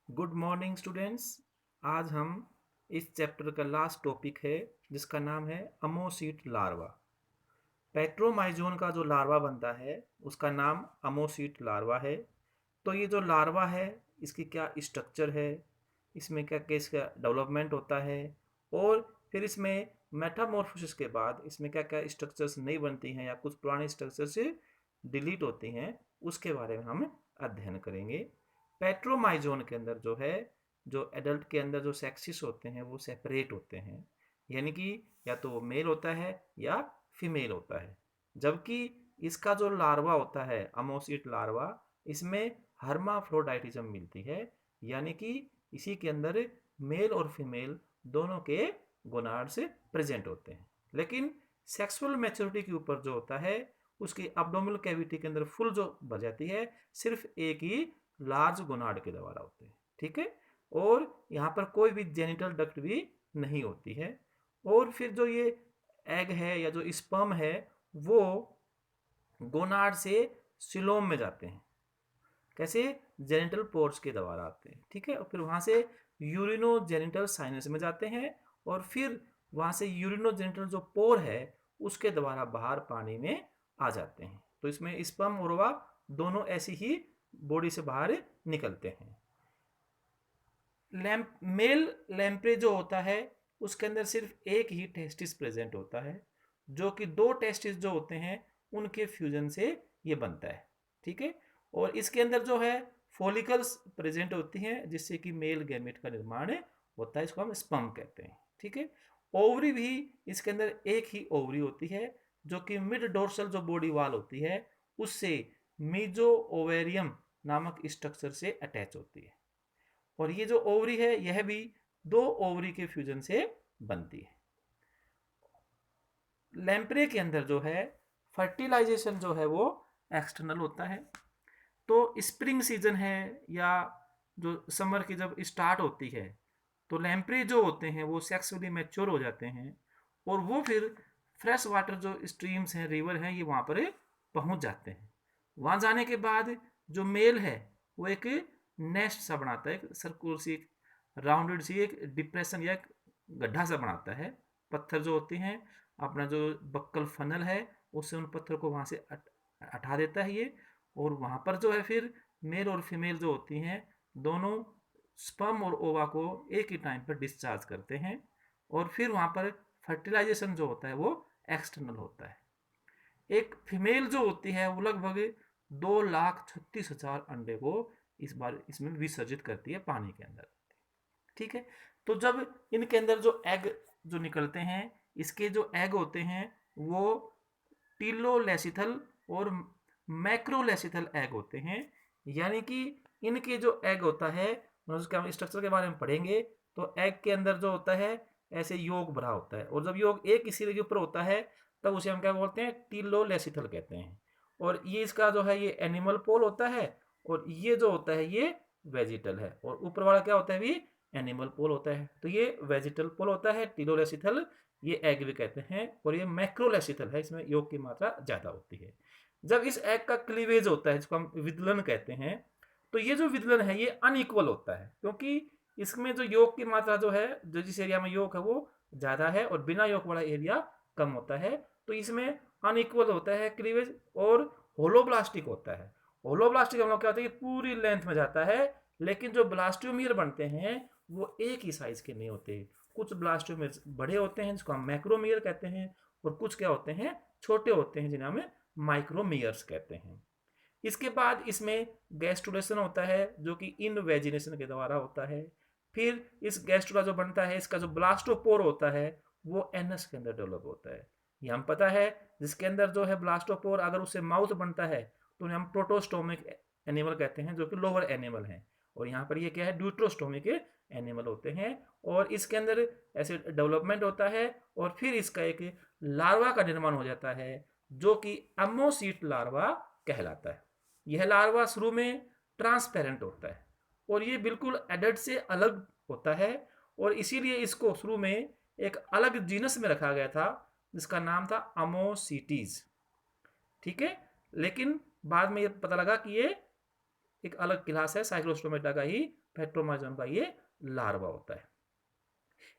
Good morning students. आज हम इस चैप्टर का लास्ट टॉपिक है जिसका नाम है अमोसीट लार्वा। पेट्रोमाइजोन का जो लार्वा बनता है उसका नाम अमोसीट लार्वा है। तो ये जो लार्वा है इसकी क्या स्ट्रक्चर है, इसमें क्या क्या इसका डेवलपमेंट होता है, और फिर इसमें मेटामॉर्फोसिस के बाद इसमें क्या क्या स्ट्रक्चर्स नहीं बनती हैं या कुछ पुरानी स्ट्रक्चर्स डिलीट होती हैं, उसके बारे में हम अध्ययन करेंगे। पेट्रोमाइजोन के अंदर जो है, जो एडल्ट के अंदर जो सेक्सिस होते हैं वो सेपरेट होते हैं, यानी कि या तो वो मेल होता है या फीमेल होता है। जबकि इसका जो लार्वा होता है अमोसिट लार्वा, इसमें हर्माफ्रोडाइटिज्म मिलती है, यानी कि इसी के अंदर मेल और फीमेल दोनों के गोनाड्स प्रेजेंट होते हैं। लेकिन सेक्सुअल मैच्योरिटी के ऊपर जो होता है उसकी अब्डोमिनल कैविटी के अंदर फुल जो बच जाती है सिर्फ एक ही लार्ज गोनाड के द्वारा होते हैं। ठीक है, और यहाँ पर कोई भी जेनिटल डक्ट भी नहीं होती है। और फिर जो ये एग है या जो स्पर्म है वो गोनाड से सिलोम में जाते हैं। कैसे? जेनिटल पोर्स के द्वारा आते हैं। ठीक है, और फिर वहाँ से यूरिनो जेनिटल साइनस में जाते हैं, और फिर वहाँ से यूरिनो जेनिटल जो पोर है उसके द्वारा बाहर पानी में आ जाते हैं। तो इसमें स्पर्म और ओवा दोनों ऐसी ही बॉडी से बाहर निकलते हैं। मेल लैम्प्रे जो होता है उसके अंदर सिर्फ एक ही टेस्टिस प्रेजेंट होता है, जो कि दो टेस्टिस जो होते हैं उनके फ्यूजन से ये बनता है। ठीक है, और इसके अंदर जो है फॉलिकल्स प्रेजेंट होती हैं जिससे कि मेल गैमेट का निर्माण होता है, इसको हम स्पर्म कहते हैं। ठीक है, ओवरी भी इसके अंदर एक ही ओवरी होती है जो कि मिड डोर्सल जो बॉडी वाल होती है उससे मीजो ओवेरियम नामक स्ट्रक्चर से अटैच होती है। और ये जो ओवरी है यह भी दो ओवरी के फ्यूजन से बनती है। लैम्प्रे के अंदर जो है फर्टिलाइजेशन जो है वो एक्सटर्नल होता है। तो स्प्रिंग सीजन है या जो समर की जब स्टार्ट होती है तो लैम्प्रे जो होते हैं वो सेक्सुअली मैच्योर हो जाते हैं, और वो फिर फ्रेश वाटर जो स्ट्रीम्स हैं, रिवर हैं, ये वहाँ पर पहुँच जाते हैं। वहाँ जाने के बाद जो मेल है वो एक नेस्ट सा बनाता है, एक सर्कुलर सी, एक राउंडेड सी एक डिप्रेशन या एक गड्ढा सा बनाता है। पत्थर जो होते हैं, अपना जो बक्कल फनल है उससे उन पत्थर को वहाँ से हटा देता है ये, और वहाँ पर जो है फिर मेल और फीमेल जो होती हैं दोनों स्पर्म और ओवा को एक ही टाइम पर डिस्चार्ज करते हैं, और फिर वहाँ पर फर्टिलाइजेशन जो होता है वो एक्सटर्नल होता है। एक फीमेल जो होती है वो लगभग 2,36,000 अंडे को इस बार इसमें विसर्जित करती है पानी के अंदर। ठीक है, तो जब इनके अंदर जो एग जो निकलते हैं, इसके जो एग होते हैं वो टीलोलेसिथल और मैक्रोलेसिथल एग होते हैं, यानी कि इनके जो एग होता है उसके हम स्ट्रक्चर के बारे में पढ़ेंगे। तो एग के अंदर जो होता है ऐसे योग भरा होता है, और जब योग एक इसी के ऊपर होता है तब उसे हम क्या बोलते हैं? टीलोलेसिथल कहते हैं। और ये इसका जो है ये एनिमल पोल होता है, और ये जो होता है ये वेजिटल है, और ऊपर वाला क्या होता है? भी एनिमल पोल होता है। तो ये वेजिटल पोल होता है टीलोलेसिथल, ये एग भी कहते हैं, और ये मैक्रोलेसिथल है, इसमें योग की मात्रा ज़्यादा होती है। जब इस एग का क्लीवेज होता है जिसको हम विदलन कहते हैं, तो ये जो विदलन है ये अनइक्वल होता है, क्योंकि इसमें जो योग की मात्रा जो है, जो जिस एरिया में योग है वो ज़्यादा है और बिना योग वाला एरिया कम होता है। तो इसमें अनइक्वल होता है क्लीवेज, और होलोब्लास्टिक होता है। होलोब्लास्टिक हम लोग क्या होता है, पूरी लेंथ में जाता है, लेकिन जो ब्लास्टोमियर बनते हैं वो एक ही साइज के नहीं होते। कुछ ब्लास्टोमियर बड़े होते हैं जिसको हम मैक्रोमियर कहते हैं, और कुछ क्या होते हैं? छोटे होते हैं जिन्हें हमें माइक्रोमियर्स कहते हैं। इसके बाद इसमें गैस्ट्रुलेशन होता है जो कि इनवेजिनेशन के द्वारा होता है। फिर इस गैस्ट्रुला जो बनता है इसका जो ब्लास्टोपोर होता है वो एनस के अंदर डेवलप होता है। ये हम पता है, जिसके अंदर जो है ब्लास्टोपोर अगर उससे माउथ बनता है तो उन्हें हम प्रोटोस्टोमिक एनिमल कहते हैं, जो कि लोअर एनिमल हैं। और यहाँ पर ये क्या है? ड्यूट्रोस्टोमिक एनिमल होते हैं, और इसके अंदर ऐसे डेवलपमेंट होता है, और फिर इसका एक लार्वा का निर्माण हो जाता है जो कि अमोसीट लार्वा कहलाता है। यह लार्वा शुरू में ट्रांसपेरेंट होता है, और ये बिल्कुल एडल्ट से अलग होता है, और इसीलिए इसको शुरू में एक अलग जीनस में रखा गया था जिसका नाम था अमोसीटीज। ठीक है, लेकिन बाद में ये पता लगा कि ये एक अलग क्लास है, साइक्लोस्टोमेटा का ही पेट्रोमाइजोन का ये लार्वा होता है।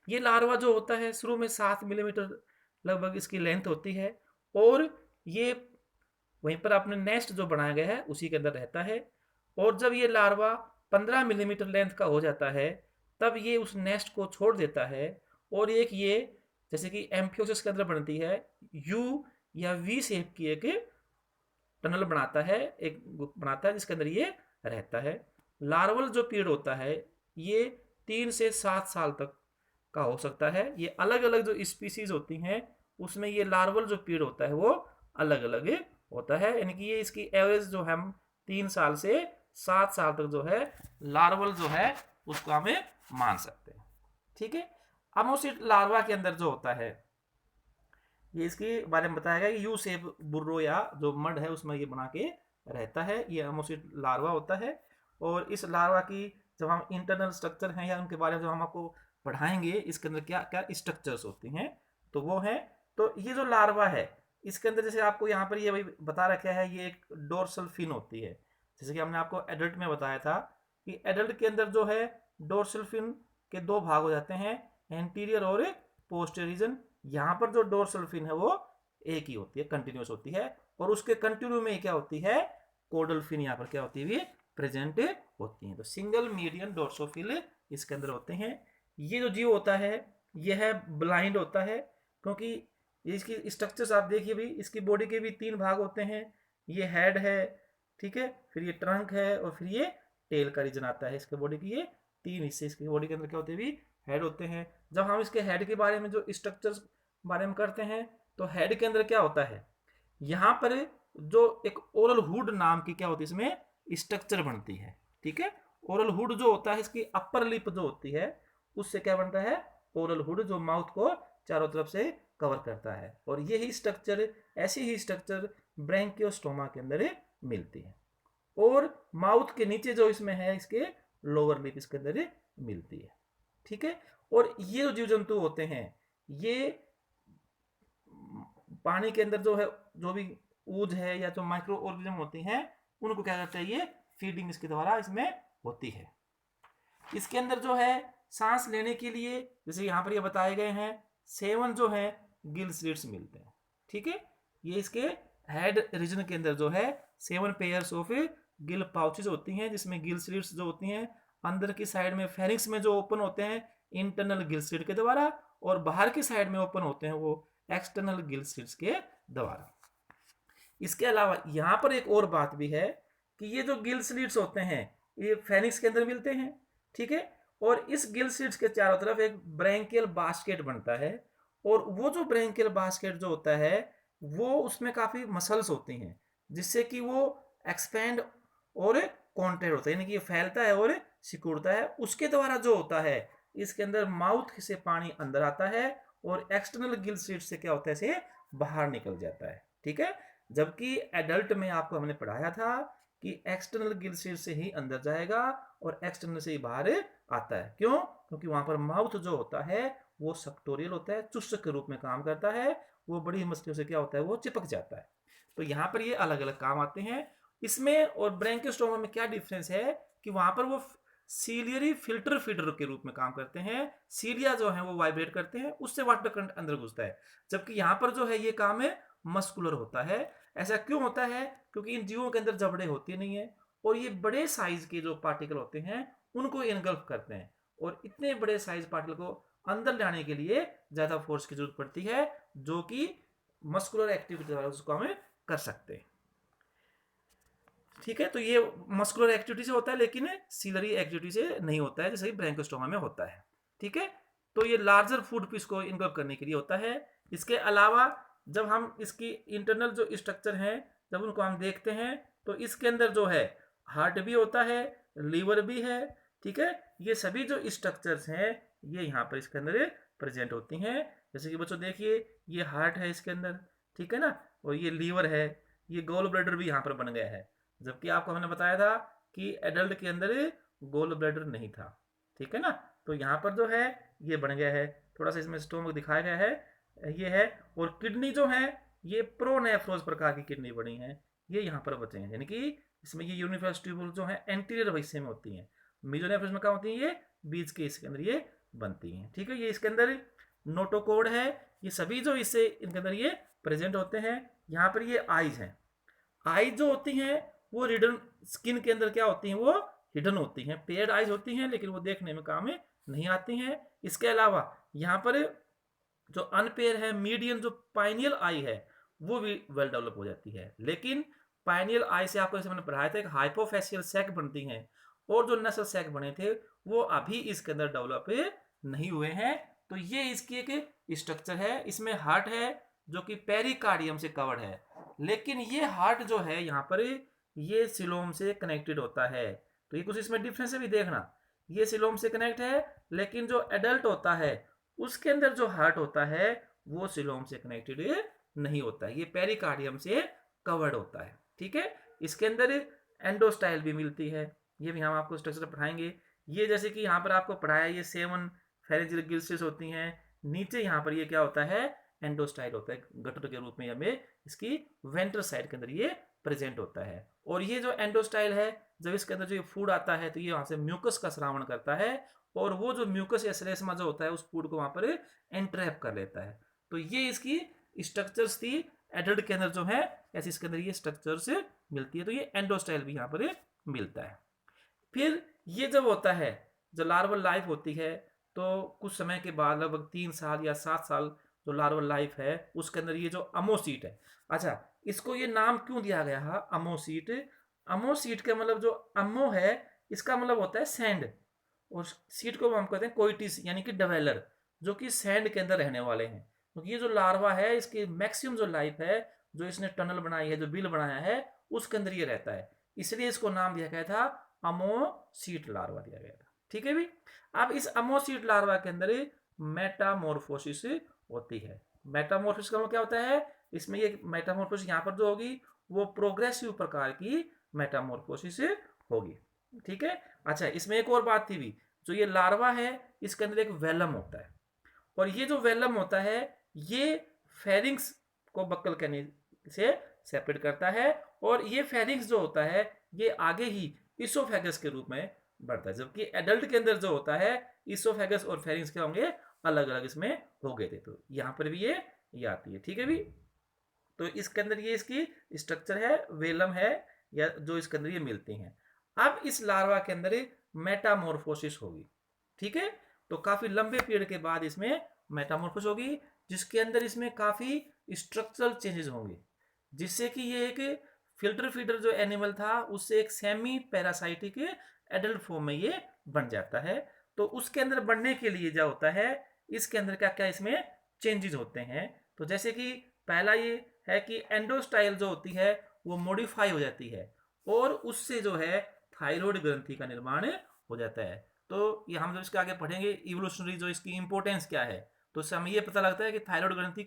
ये लार्वा जो होता है शुरू में 7 मिलीमीटर लगभग इसकी लेंथ होती है, और ये वहीं पर अपने नेस्ट जो बनाया गया है उसी के अंदर रहता है। और जब ये लार्वा 15 मिलीमीटर लेंथ का हो जाता है तब ये उस नेस्ट को छोड़ देता है, और एक ये जैसे कि एम्फियोसिस के अंदर बनती है यू या वी शेप की एक टनल बनाता है, एक बनाता है जिसके अंदर ये रहता है। लार्वल जो पीरियड होता है ये 3 से 7 साल तक का हो सकता है। ये अलग अलग जो स्पीसीज होती हैं उसमें ये लार्वल जो पीरियड होता है वो अलग अलग होता है, यानी कि ये इसकी एवरेज जो हम 3 साल से 7 साल तक जो है लार्वल जो है उसको हमें मान सकते हैं। ठीक है, अमोसिट लार्वा के अंदर जो होता है ये इसके बारे में बताया गया कि यू शेप बुर्रो या जो मड है उसमें ये बना के रहता है, ये अमोसिट लार्वा होता है। और इस लार्वा की जब हम इंटरनल स्ट्रक्चर हैं या उनके बारे में जो हम आपको पढ़ाएंगे इसके अंदर क्या क्या स्ट्रक्चर्स होती हैं तो वो है। तो ये जो लार्वा है इसके अंदर जैसे आपको यहाँ पर ये भाई बता रखा है ये एक डोर्सल फिन होती है, जैसे कि हमने आपको एडल्ट में बताया था कि एडल्ट के अंदर जो है डोर्सल फिन के 2 भाग हो जाते हैं, एंटीरियर और पोस्टीरियर रीजन। यहाँ पर जो डोर्सल फिन है वो एक ही होती है, कंटिन्यूस होती है, और उसके कंटिन्यू में क्या होती है कोडल फिन यहाँ पर क्या होती है प्रेजेंट होती है। तो सिंगल मीडियन डोर्सोफिल इसके अंदर होते हैं। ये जो जीव होता है यह है ब्लाइंड होता है, क्योंकि इसकी स्ट्रक्चर्स आप देखिए भी इसकी बॉडी के भी 3 भाग होते हैं, ये हेड है, ठीक है, फिर ये ट्रंक है और फिर ये टेल का रीजन आता है। इसके बॉडी की ये 3 हिस्से इसकी बॉडी के अंदर क्या होते हैं भी हेड होते हैं। जब हम इसके हेड के बारे में जो स्ट्रक्चर्स बारे में करते हैं तो हेड के अंदर क्या होता है यहाँ पर जो एक ओरल हुड नाम की क्या होती है इसमें स्ट्रक्चर बनती है। ठीक है, ओरल हुड जो होता है इसकी अपर लिप जो होती है उससे क्या बनता है ओरल हुड, जो माउथ को चारों तरफ से कवर करता है। और यही स्ट्रक्चर ऐसी ही स्ट्रक्चर ब्रैंकियोस्टोमा के अंदर मिलती है, और माउथ के नीचे जो इसमें है इसके लोअर लिप इसके अंदर मिलती है। ठीक है, और ये जो जीव जंतु होते हैं ये पानी के अंदर जो है जो भी ऊज है या जो माइक्रो ऑर्गेनिज्म होती हैं उनको क्या करते हैं ये फीडिंग इसके द्वारा इसमें होती है। इसके अंदर जो है सांस लेने के लिए जैसे यहाँ पर ये बताए गए हैं 7 जो है गिल स्लिट्स मिलते हैं। ठीक है, ये इसके हेड रीजन के अंदर जो है 7 पेयर्स ऑफ गिल पाउचेस होती हैं, जिसमें गिल स्लिट्स जो होती हैं अंदर की साइड में फेरिंक्स में जो ओपन होते हैं इंटरनल गिल स्लिट के द्वारा, और बाहर की साइड में ओपन होते हैं वो एक्सटर्नल गिल स्लिट्स के द्वारा। इसके अलावा यहाँ पर एक और बात भी है कि ये जो गिल स्लिट्स होते हैं ये फेरिंक्स के अंदर मिलते हैं। ठीक है, और इस गिल स्लिट्स के चारों तरफ एक ब्रैंकियल बास्केट बनता है, और वो जो ब्रैंकियल बास्केट जो होता है वो उसमें काफ़ी मसल्स होती हैं जिससे कि वो एक्सपेंड और कॉन्ट्रैक्ट होता है, यानी कि ये फैलता है और सिकुड़ता है। उसके द्वारा जो होता है इसके अंदर माउथ से पानी अंदर आता है और एक्सटर्नल गिल स्लिट से क्या होता है इसे बाहर निकल जाता है। ठीक है, जबकि एडल्ट में आपको हमने पढ़ाया था कि एक्सटर्नल गिल स्लिट से ही अंदर जाएगा और एक्सटर्नल से ही बाहर आता है। क्यों? क्योंकि वहां पर माउथ जो होता है वो सक्टोरियल होता है, चुस्क के रूप में काम करता है, वो बड़ी मछलियों से क्या होता है वो चिपक जाता है। तो यहाँ पर ये अलग अलग काम आते हैं। इसमें और ब्रैंकियोस्टोमा में क्या डिफरेंस है कि वहां पर वो सीलियरी फिल्टर फीडर के रूप में काम करते हैं, सीलिया जो है वो वाइब्रेट करते हैं, उससे वाटर करंट अंदर घुसता है, जबकि यहाँ पर जो है ये काम है मस्कुलर होता है। ऐसा क्यों होता है? क्योंकि इन जीवों के अंदर जबड़े होती नहीं है और ये बड़े साइज के जो पार्टिकल होते हैं उनको इनगल्फ करते हैं, और इतने बड़े साइज पार्टिकल को अंदर लाने के लिए ज्यादा फोर्स की जरूरत पड़ती है जो कि मस्कुलर एक्टिविटी द्वारा उसको हमें कर सकते हैं। ठीक है, तो ये मस्कुलर एक्टिविटी से होता है लेकिन सीलरी एक्टिविटी से नहीं होता है जैसे कि ब्रैंकियोस्टोमा में होता है। ठीक है, तो ये लार्जर फूड पीस को इनगल्फ करने के लिए होता है। इसके अलावा जब हम इसकी इंटरनल जो स्ट्रक्चर हैं जब उनको हम देखते हैं तो इसके अंदर जो है हार्ट भी होता है, लीवर भी है। ठीक है, ये सभी जो स्ट्रक्चर्स हैं ये यहाँ पर इसके अंदर प्रेजेंट होती हैं। जैसे कि बच्चों देखिए ये हार्ट है इसके अंदर, ठीक है ना, और ये लीवर है, ये गोल ब्लैडर भी यहाँ पर बन गया है, जबकि आपको हमने बताया था कि एडल्ट के अंदर गोल ब्लैडर नहीं था। ठीक है ना, तो यहाँ पर जो है ये बन गया है, थोड़ा सा इसमें स्टोमक दिखाया गया है, ये है। और किडनी जो है ये प्रोनेफ्रोज प्रकार की किडनी बनी है, ये यहाँ पर बचे हैं, यानी कि इसमें ये यूनिफेरस ट्यूबुल जो है एंटीरियर हिस्से में होती हैं, मेसोनेफ्रॉन्स में क्या होती है, ये बीच के इसके अंदर ये बनती हैं। ठीक है, ये इसके अंदर नोटोकोड है, ये सभी जो इससे इनके अंदर ये प्रेजेंट होते हैं। यहाँ पर ये आईज हैं, आईज जो होती हैं वो रिडन स्किन के अंदर क्या होती हैं, वो हिडन होती हैं, पेयर्ड आईज होती हैं, लेकिन वो देखने में काम में नहीं आती हैं। इसके अलावा यहाँ पर जो अनपेयर है, मीडियन जो पाइनियल आई है, वो भी वेल डेवलप हो जाती है। लेकिन पाइनियल आई से आपको जैसे मैंने पढ़ाया था, एक हाइपोफेशियल सैक बनती हैं, और जो नसल सैक बने थे वो अभी इसके अंदर डेवलप नहीं हुए हैं। तो ये इसकी एक स्ट्रक्चर है। इसमें हार्ट है जो कि पेरिकार्डियम से कवर्ड है, लेकिन ये हार्ट जो है यहाँ पर ये सिलोम से कनेक्टेड होता है। तो ये कुछ इसमें डिफरेंस है भी देखना, ये सिलोम से कनेक्ट है, लेकिन जो एडल्ट होता है उसके अंदर जो हार्ट होता है वो सिलोम से कनेक्टेड नहीं होता है, ये पेरिकार्डियम से कवर्ड होता है। ठीक है, इसके अंदर एंडोस्टाइल भी मिलती है, ये भी हम आपको स्ट्रक्चर पढ़ाएंगे। ये जैसे कि यहाँ पर आपको पढ़ाया, ये 7 फेरेंजियल गिल्सेस होती हैं, नीचे यहाँ पर ये क्या होता है, एंडोस्टाइल होता है, गटर के रूप में हमें इसकी वेंट्रल साइड के अंदर ये प्रेजेंट होता है। और ये जो एंडोस्टाइल है, जब इसके अंदर जो फूड आता है तो ये वहाँ से म्यूकस का स्रावण करता है, और वो जो म्यूकस या श्लेष्मा जो होता है उस फूड को वहाँ पर एंट्रैप कर लेता है। तो ये इसकी स्ट्रक्चर्स थी। एडल्ट के अंदर जो है ऐसे इसके अंदर ये स्ट्रक्चर्स मिलती है, तो ये एंडोस्टाइल भी यहाँ पर मिलता है। फिर ये जब होता है, जो लार्वल लाइफ होती है, तो कुछ समय के बाद लगभग 3 साल या 7 साल जो लार्वल लाइफ है उसके अंदर ये जो अमोसीट है, अच्छा इसको ये नाम क्यों दिया गया है अमोसीट? अमोसीट का मतलब जो अमो है इसका मतलब होता है सैंड, और सीट को हम कहते हैं कोइटिस यानी कि डवेलर, जो कि सैंड के अंदर रहने वाले हैं। क्योंकि ये जो लार्वा है इसकी मैक्सिमम जो लाइफ है, जो इसने टनल बनाई है, जो बिल बनाया है, उसके अंदर ये रहता है, इसलिए इसको नाम दिया गया था अमोसीट लार्वा दिया गया था। ठीक है भी। अब इस अमोसीट लार्वा के अंदर मेटामॉर्फोसिस होती है। मेटामॉर्फोसिस का मतलब क्या होता है, इसमें ये मेटामॉर्फोसिस यहाँ पर जो होगी वो प्रोग्रेसिव प्रकार की मेटामॉर्फोसिस होगी। ठीक है। अच्छा, इसमें एक और बात थी भी, जो ये लार्वा है इसके अंदर एक वेलम होता है, और ये जो वेलम होता है ये फेरिंग्स को बक्कल कहने से सेपरेट करता है, और ये फेरिंग्स जो होता है ये आगे ही इसोफेगस के रूप में बढ़ता है, जबकि एडल्ट के अंदर जो होता है इसोफेगस और फेरिंग्स क्या होंगे, अलग अलग इसमें हो गए थे। तो यहाँ पर भी ये आती है। ठीक है भी। तो इसके अंदर ये इसकी स्ट्रक्चर है, वेलम है, या जो इसके अंदर ये मिलती हैं। अब इस लार्वा के अंदर मेटामॉर्फोसिस होगी। ठीक है, तो काफी लंबे पीरियड के बाद इसमें मेटामॉर्फोसिस होगी, जिसके अंदर इसमें काफी स्ट्रक्चरल चेंजेस होंगे, जिससे कि ये एक फिल्टर फीडर जो एनिमल था उससे एक सेमी पैरासाइटिक एडल्ट फॉर्म में ये बन जाता है। तो उसके अंदर बनने के लिए क्या होता है, इसके अंदर क्या क्या इसमें चेंजेस होते हैं। तो जैसे कि पहला ये है कि एंडोस्टाइल जो होती है वो मॉडिफाई हो जाती है, और उससे जो है थायराइड ग्रंथि का निर्माण हो जाता है। तो ये हम जब इसके आगे पढ़ेंगे इवोल्यूशनरी जो इसकी इंपॉर्टेंस क्या है, तो इससे हमें ये पता लगता है कि थायराइड ग्रंथि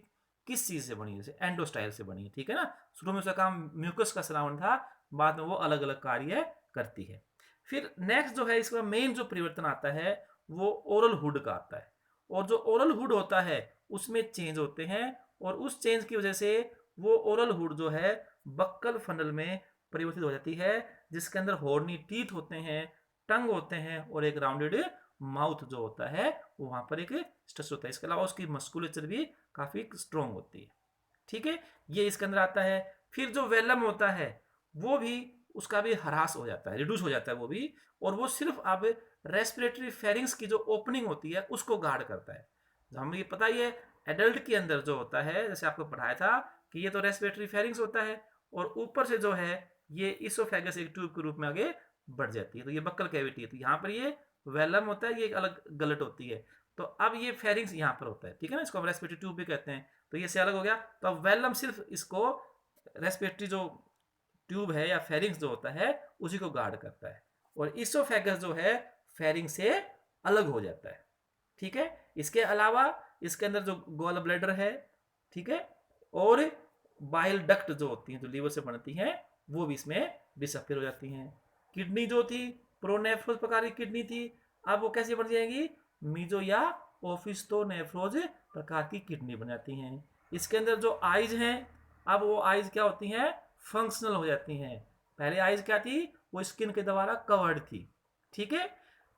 किस चीज से बनी है, जैसे एंडोस्टाइल से बनी है। ठीक है ना, शुरू में उसका काम म्यूकस का स्रावण था, बाद में वो अलग अलग कार्य करती है। फिर नेक्स्ट जो है इसका मेन जो परिवर्तन आता है वो ओरल हुड का आता है, और जो ओरल हुड होता है उसमें चेंज होते हैं, और उस चेंज की वजह से वो ओरल हुड जो है बक्कल फनल में परिवर्तित हो जाती है, जिसके अंदर हॉर्नी टीथ होते हैं, टंग होते हैं, और एक राउंडेड माउथ जो होता है वो वहां पर एक स्ट्रक्चर होता है। इसके अलावा उसकी मस्कुलेचर भी काफी स्ट्रॉन्ग होती है। ठीक है, ये इसके अंदर आता है। फिर जो वेलम होता है वो भी उसका भी ह्रास हो जाता है, रिड्यूस हो जाता है वो भी, और वो सिर्फ अब रेस्पिरेटरी फेरिंग्स की जो ओपनिंग होती है उसको गार्ड करता है। हमें ये पता ही है एडल्ट के अंदर जो होता है, जैसे आपको पढ़ाया था कि ये तो रेस्पिरेटरी फेरिंग्स होता है, और ऊपर से जो है ये इसोफेगस एक ट्यूब के रूप में आगे बढ़ जाती है, तो ये बक्कल कैविटी है। तो यहाँ पर ये वेलम होता है, ये एक अलग गलट होती है। तो अब ये फेरिंग्स यहाँ पर होता है, ठीक है ना, इसको हम रेस्पिरेटरी ट्यूब भी कहते हैं। तो ये से अलग हो गया। तो अब वेलम सिर्फ इसको रेस्पिरेटरी जो ट्यूब है या फेरिंग्स जो होता है उसी को गार्ड करता है, और इसोफेगस जो है फेरिंग से अलग हो जाता है। ठीक है, इसके अलावा इसके अंदर जो गॉल ब्लैडर है, ठीक है, और बाइल डक्ट जो होती हैं जो लीवर से बनती हैं वो भी इसमें डिसअपियर हो जाती हैं। किडनी जो थी प्रोनेफ्रोज प्रकार की किडनी थी, अब वो कैसे बन जाएगी, मीजो या ओफिस्टोनेफ्रोज प्रकार की किडनी बन जाती हैं। इसके अंदर जो आइज हैं, अब वो आइज क्या होती हैं, फंक्शनल हो जाती हैं, पहले आइज क्या थी, वो स्किन के द्वारा कवर्ड थी, ठीक है।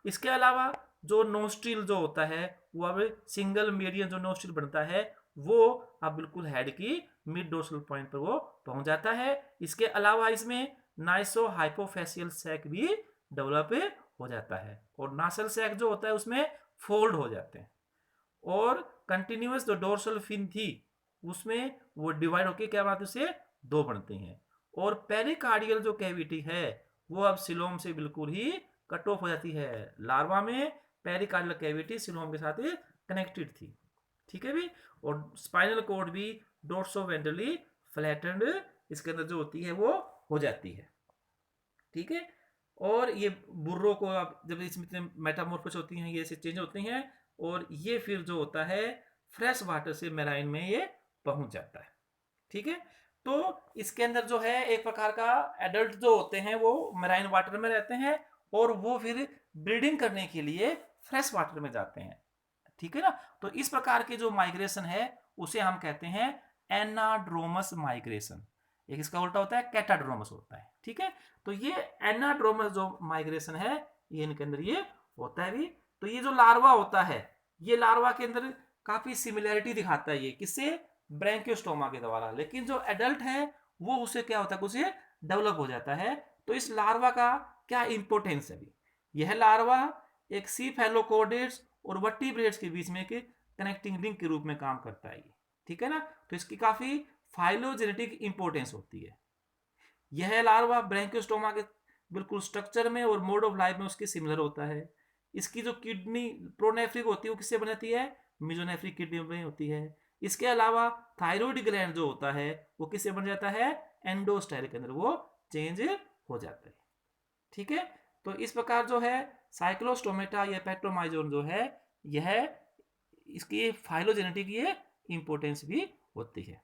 इसके अलावा जो नोस्ट्रिल जो होता है वो अब सिंगल मीडियन जो नोस्ट्रिल बनता है वो अब बिल्कुल हेड की मिड डोर्सल पॉइंट पर वो पहुंच जाता है। इसके अलावा इसमें नाइसो हाइपोफेशियल सैक भी डेवलप हो जाता है और नासल सैक जो होता है उसमें फोल्ड हो जाते हैं और कंटिन्यूस जो डोर्सल फिन थी उसमें वो डिवाइड होके क्या बनाते से दो बनते हैं और पेरिकार्डियल जो कैविटी है वो अब सिलोम से बिल्कुल ही कट ऑफ हो जाती है। लार्वा में पेरिकार्डियल कैविटी सिलोम के साथ कनेक्टेड थी, ठीक है भी। और स्पाइनल कोड भी डोर्सोवेंट्रली फ्लैटेंड इसके अंदर जो होती है वो हो जाती है, ठीक है। और ये बुर्रों को अब जब इसमें मेटामॉर्फोस होती हैं, ये ऐसे चेंज होती हैं और ये फिर जो होता है फ्रेश वाटर से मेराइन में ये पहुंच जाता है, ठीक है। तो इसके अंदर जो है एक प्रकार का एडल्ट जो होते हैं वो मेराइन वाटर में रहते हैं और वो फिर ब्रीडिंग करने के लिए फ्रेश वाटर में जाते हैं, ठीक है ना। तो इस प्रकार के जो माइग्रेशन है उसे हम कहते हैं एनाड्रोमस माइग्रेशन। एक इसका उल्टा होता है कैटाड्रोमस होता है, ठीक है। तो ये एनाड्रोमस जो माइग्रेशन है ये इनके अंदर ये होता है भी। तो ये जो लार्वा होता है ये लार्वा के अंदर काफी सिमिलैरिटी दिखाता है ये किससे, ब्रैंकियोस्टोमा के द्वारा, लेकिन जो एडल्ट है वो उसे क्या होता है उसे डेवलप हो जाता है। तो इस लार्वा का क्या इंपोर्टेंस है, यह लार्वा एक सीफेलोकोडेट्स और वर्टिब्रेट्स के बीच में एक कनेक्टिंग लिंक के रूप में काम करता है, ठीक है ना। तो इसकी काफी फाइलोजेनेटिक इंपोर्टेंस होती है। यह लार्वा ब्रैंकियोस्टोमा के बिल्कुल स्ट्रक्चर में और मोड ऑफ लाइफ में उसके सिमिलर होता है। इसकी जो किडनी प्रोनेफ्रिक होती है वो किससे बनती है, मिजोनेफ्रिक किडनी में होती है। इसके अलावा थायराइड ग्लैंड जो होता है वो किससे बन जाता है, एंडोस्टाइल के अंदर वो चेंज हो जाता है, ठीक है। तो इस प्रकार जो है साइक्लोस्टोमेटा या पेट्रोमाइजोन जो है यह इसकी फाइलोजेनेटिक ये इंपोर्टेंस भी होती है।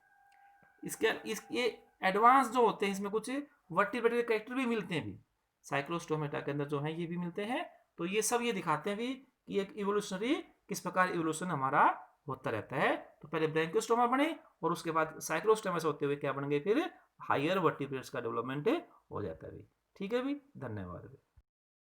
इसके एडवांस जो होते हैं इसमें कुछ वर्टिब्रेट कैरेक्टर भी मिलते हैं भी साइक्लोस्टोमेटा के अंदर जो है ये भी मिलते हैं। तो ये सब ये दिखाते हैं भी कि एक इवोल्यूशनरी किस प्रकार इवोल्यूशन हमारा होता रहता है। तो पहले ब्रैंकियोस्टोमा बने और उसके बाद साइक्लोस्टोमा से होते हुए क्या बन गए फिर हायर वर्टिब्रेट्स का डेवलपमेंट हो जाता है भी, ठीक है भी। धन्यवाद भी।